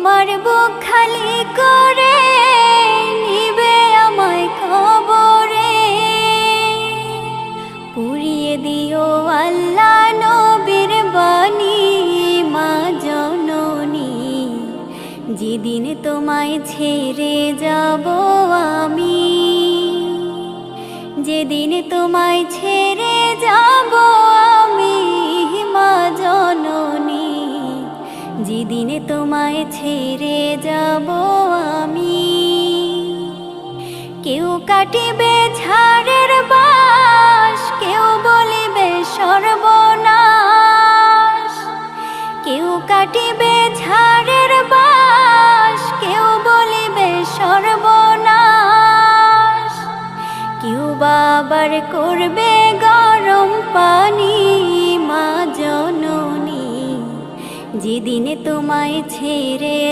তোমার বুক খালি করে নিবে আমায় কবরে, পুড়িয়ে দিও আল্লাহ নবীর বাণী মা জননী। যেদিন তোমায় ছেড়ে যাব আমি, যেদিন তোমায় ছেড়ে যাব আমি মা জননী, যেদিন তোমায় ছেড়ে যাব আমি। কেউ কাটিবে ঝাড়ের বাঁশ, কেউ বলিবে সর্বনাশ। কেউ কাটিবে ঝাড়ের বাঁশ, কেউ বলিবে সর্বনাশ। কেউ বাবার করবে গরম পানি মা জননী, যেদিন তোমায় ছেড়ে